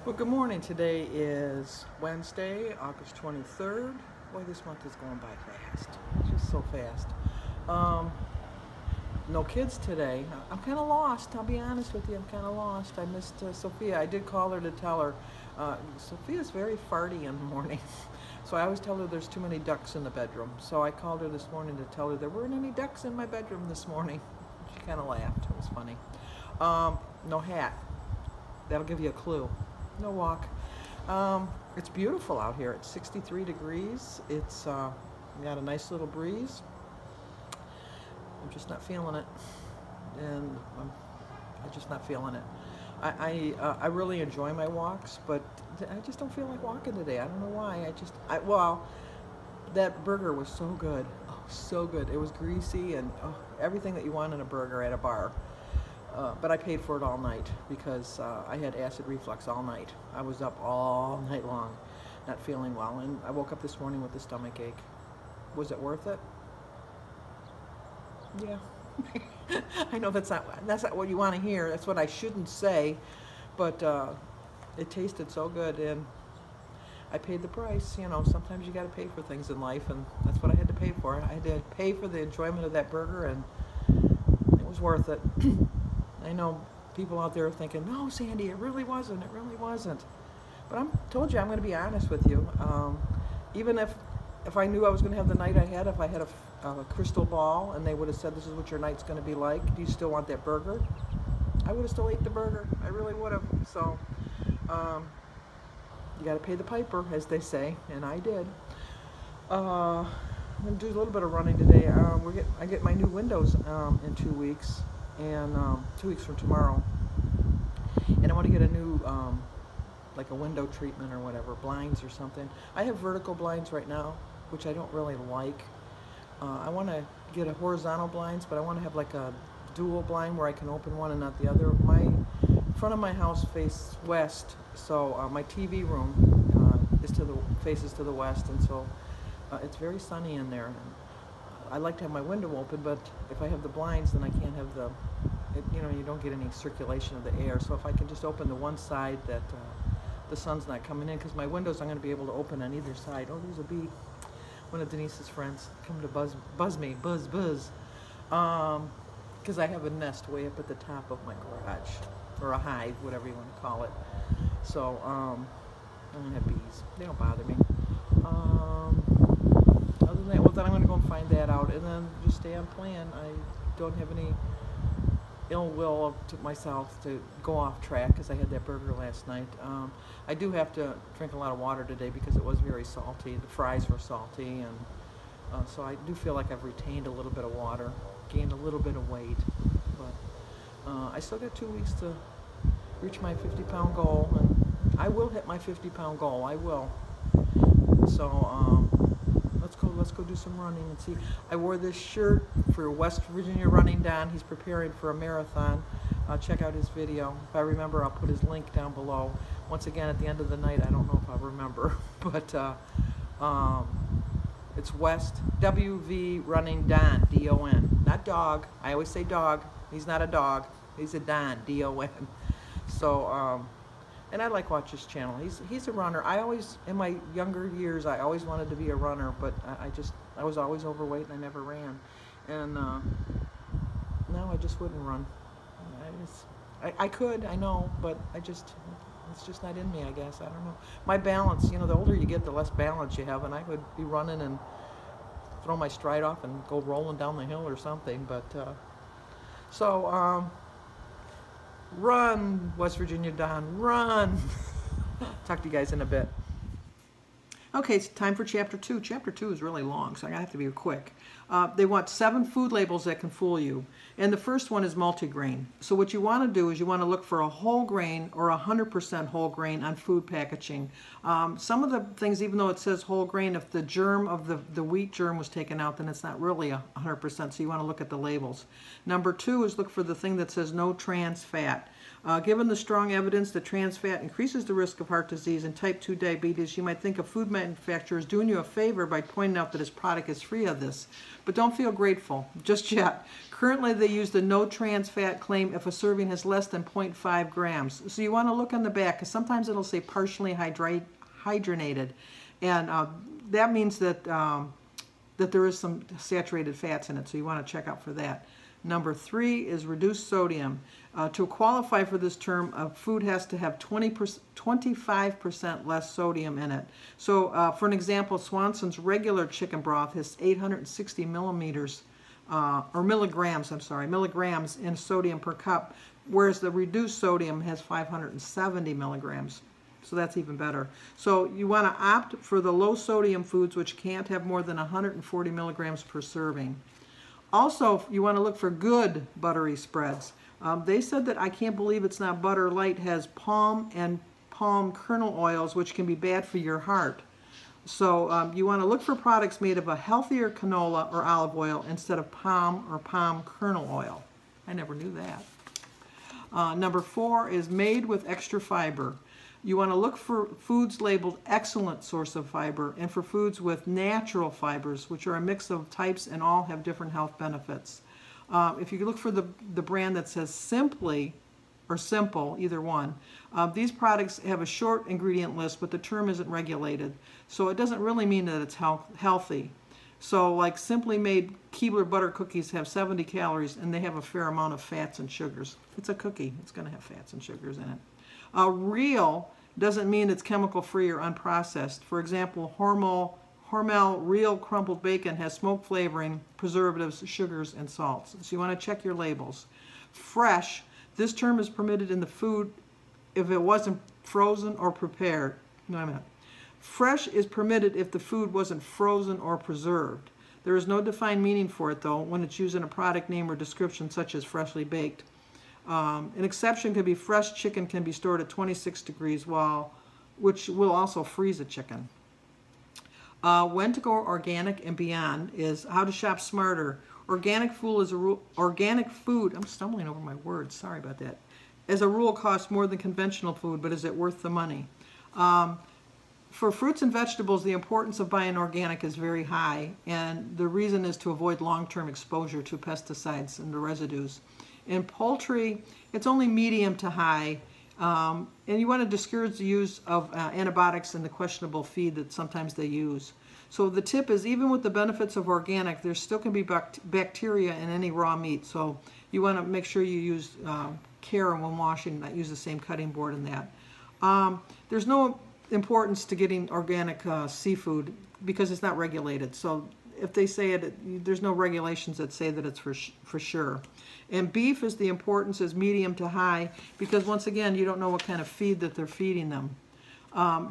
Well, good morning. Today is Wednesday, August 23rd. Boy, this month is going by fast. Just so fast. Um, no kids today. I'm kind of lost. I'll be honest with you. I'm kind of lost. I missed Sophia. I did call her to tell her. Sophia's very farty in the morning. So I always tell her there's too many ducks in the bedroom. So I called her this morning to tell her there weren't any ducks in my bedroom this morning. She kind of laughed. It was funny. No hat. That'll give you a clue. No walk. It's beautiful out here. It's 63 degrees. It's got a nice little breeze. I'm just not feeling it, and I'm just not feeling it. I really enjoy my walks, but I just don't feel like walking today. I don't know why. Well, that burger was so good. Oh, so good. It was greasy and everything that you want in a burger at a bar. But I paid for it all night because I had acid reflux all night. I was up all night long, not feeling well, and I woke up this morning with a stomach ache. Was it worth it? Yeah. I know that's not what you want to hear. That's what I shouldn't say, but it tasted so good, and I paid the price. You know, sometimes you got to pay for things in life, and that's what I had to pay for. I had to pay for the enjoyment of that burger, and it was worth it. I know people out there are thinking, no, Sandy, it really wasn't. It really wasn't. But told you, I'm going to be honest with you. Even if I knew I was going to have the night I had, if I had a crystal ball and they would have said, this is what your night's going to be like, do you still want that burger? I would have still ate the burger. I really would have. So you got to pay the piper, as they say, and I did. I'm going to do a little bit of running today. I get my new windows in 2 weeks. And 2 weeks from tomorrow, and I want to get a new like a window treatment or whatever, blinds or something. I have vertical blinds right now, which I don't really like. I want to get a horizontal blinds, but I want to have like a dual blind where I can open one and not the other. My front of my house faces west, so my TV room faces to the west, and so it's very sunny in there. I like to have my window open, but if I have the blinds, then I can't have you don't get any circulation of the air. So if I can just open the one side that the sun's not coming in, because my windows I'm going to be able to open on either side. Oh, there's a bee. One of Denise's friends come to buzz me, buzz. Because I have a nest way up at the top of my garage, or a hive, whatever you want to call it. So I don't have bees. They don't bother me. Well, then I'm going to go and find that out, and then just stay on plan. I don't have any ill will to myself to go off track because I had that burger last night. I do have to drink a lot of water today because it was very salty. The fries were salty, and so I do feel like I've retained a little bit of water, gained a little bit of weight, but I still got 2 weeks to reach my 50-pound goal, and I will hit my 50-pound goal. I will. So let's go do some running and see. I wore this shirt for West Virginia Running Don. He's preparing for a marathon. Check out his video. If I remember, I'll put his link down below. Once again, at the end of the night, I don't know if I'll remember, but it's West WV Running Don, D-O-N, not dog. I always say dog. He's not a dog. He's a Don, D-O-N. So and I like watch his channel. He's a runner. In my younger years, I always wanted to be a runner, but I was always overweight and I never ran. And now I just wouldn't run. I could, I know, but it's just not in me, I guess. I don't know. My balance, the older you get, the less balance you have, and I would be running and throw my stride off and go rolling down the hill or something. But run, West Virginia Don, run. Talk to you guys in a bit. Okay, it's time for Chapter 2. Chapter 2 is really long, so I have to be quick. They want 7 food labels that can fool you. And the first one is multigrain. So what you want to do is you want to look for a whole grain or 100% whole grain on food packaging. Some of the things, even though it says whole grain, if the germ of the wheat germ was taken out, then it's not really 100%, so you want to look at the labels. Number 2 is look for the thing that says no trans fat. Given the strong evidence that trans fat increases the risk of heart disease and type 2 diabetes, you might think a food manufacturer is doing you a favor by pointing out that his product is free of this. But don't feel grateful just yet. Currently, they use the no trans fat claim if a serving has less than 0.5 grams. So you want to look on the back, because sometimes it'll say partially hydrogenated. And that means that, that there is some saturated fats in it, so you want to check out for that. Number 3 is reduced sodium. To qualify for this term, a food has to have 25% less sodium in it. So for an example, Swanson's regular chicken broth has 860 milligrams in sodium per cup, whereas the reduced sodium has 570 milligrams. So that's even better. So you want to opt for the low sodium foods, which can't have more than 140 milligrams per serving. Also, you want to look for good buttery spreads. They said that I can't believe it's not Butter Light has palm and palm kernel oils, which can be bad for your heart. So you want to look for products made of a healthier canola or olive oil instead of palm or palm kernel oil. I never knew that. Number 4 is made with extra fiber. You want to look for foods labeled excellent source of fiber and for foods with natural fibers, which are a mix of types and all have different health benefits. If you look for the brand that says simply or simple, either one, these products have a short ingredient list, but the term isn't regulated. So it doesn't really mean that it's healthy. So like Simply Made Keebler butter cookies have 70 calories and they have a fair amount of fats and sugars. It's a cookie. It's going to have fats and sugars in it. Real doesn't mean it's chemical free or unprocessed. For example, Hormel Real crumbled bacon has smoke flavoring, preservatives, sugars, and salts. So you want to check your labels. Fresh, this term is permitted in the food if it wasn't frozen or prepared. No, I meant fresh is permitted if the food wasn't frozen or preserved. There is no defined meaning for it, though, when it's used in a product name or description such as freshly baked. An exception could be fresh chicken can be stored at 26 degrees, which will also freeze a chicken. When to go organic and beyond is how to shop smarter. Organic food, I'm stumbling over my words, sorry about that, as a rule costs more than conventional food, but is it worth the money? For fruits and vegetables, the importance of buying organic is very high, and the reason is to avoid long-term exposure to pesticides and the residues. In poultry, it's only medium to high, and you want to discourage the use of antibiotics and the questionable feed that sometimes they use. So the tip is, even with the benefits of organic, there still can be bacteria in any raw meat, so you want to make sure you use care when washing, not use the same cutting board in that. There's no importance to getting organic seafood because it's not regulated. So if they say it, there's no regulations that say that it's for sure. And beef is the importance is medium to high because once again, you don't know what kind of feed that they're feeding them.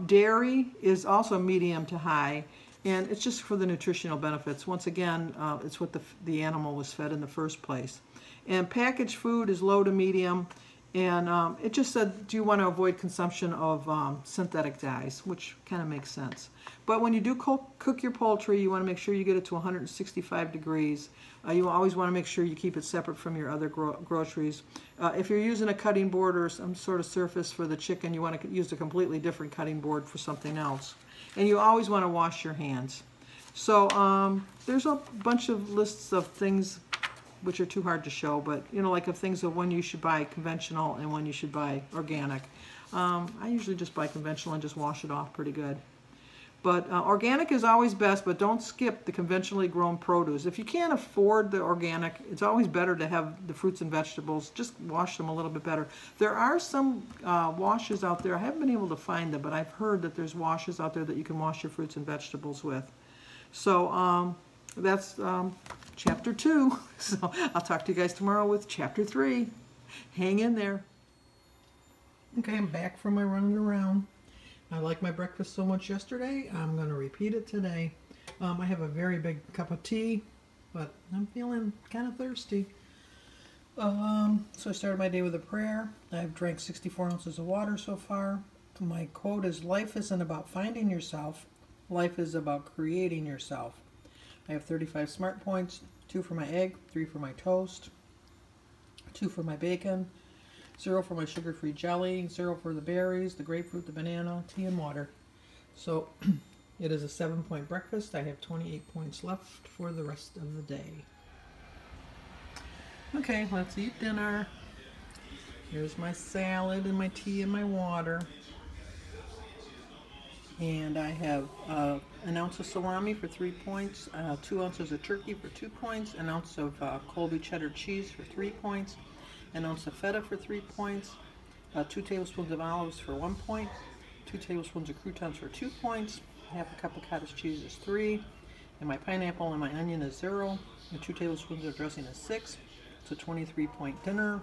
Dairy is also medium to high, and it's just for the nutritional benefits. Once again, it's what the animal was fed in the first place. And packaged food is low to medium. And it just said, do you want to avoid consumption of synthetic dyes, which kind of makes sense. But when you do cook your poultry, you want to make sure you get it to 165 degrees. You always want to make sure you keep it separate from your other groceries. If you're using a cutting board or some sort of surface for the chicken, you want to use a completely different cutting board for something else. And you always want to wash your hands. So there's a bunch of lists of things which are too hard to show, but you know, like of things of when you should buy conventional and when you should buy organic. I usually just buy conventional and just wash it off pretty good. But organic is always best, but don't skip the conventionally grown produce. If you can't afford the organic, it's always better to have the fruits and vegetables. Just wash them a little bit better. There are some washes out there. I haven't been able to find them, but I've heard that there's washes out there that you can wash your fruits and vegetables with. So that's chapter 2. So I'll talk to you guys tomorrow with chapter 3. Hang in there. Okay, I'm back from my running around. I liked my breakfast so much yesterday, I'm going to repeat it today. I have a very big cup of tea, but I'm feeling kind of thirsty. So I started my day with a prayer. I've drank 64 ounces of water so far. My quote is, life isn't about finding yourself, life is about creating yourself. I have 35 smart points, 2 for my egg, 3 for my toast, 2 for my bacon. 0 for my sugar-free jelly, 0 for the berries, the grapefruit, the banana, tea, and water. So it is a 7-point breakfast. I have 28 points left for the rest of the day. Okay, let's eat dinner. Here's my salad and my tea and my water. And I have an ounce of salami for 3 points, 2 ounces of turkey for 2 points, an ounce of Colby cheddar cheese for 3 points, an ounce of feta for 3 points, 2 tablespoons of olives for 1 point, 2 tablespoons of croutons for 2 points, half a cup of cottage cheese is 3, and my pineapple and my onion is 0, and 2 tablespoons of dressing is 6. It's a 23-point dinner,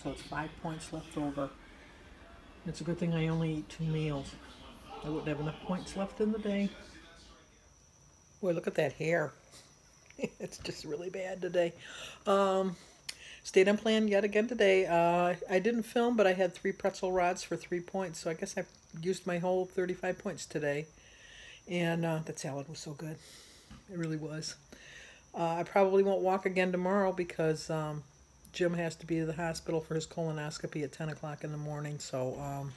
so it's 5 points left over. It's a good thing I only eat 2 meals. I wouldn't have enough points left in the day. Boy, look at that hair. It's just really bad today. Stayed on plan yet again today. I didn't film, but I had 3 pretzel rods for 3 points, so I guess I used my whole 35 points today. And that salad was so good. It really was. I probably won't walk again tomorrow because Jim has to be to the hospital for his colonoscopy at 10 o'clock in the morning, so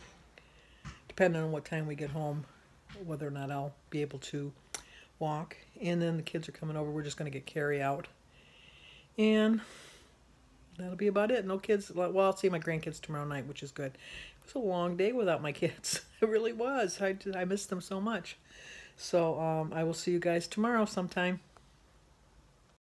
depending on what time we get home, whether or not I'll be able to walk. And then the kids are coming over. We're just going to get carry out. And that'll be about it. No kids. Well, I'll see my grandkids tomorrow night, which is good. It was a long day without my kids. It really was. I missed them so much. So I will see you guys tomorrow sometime.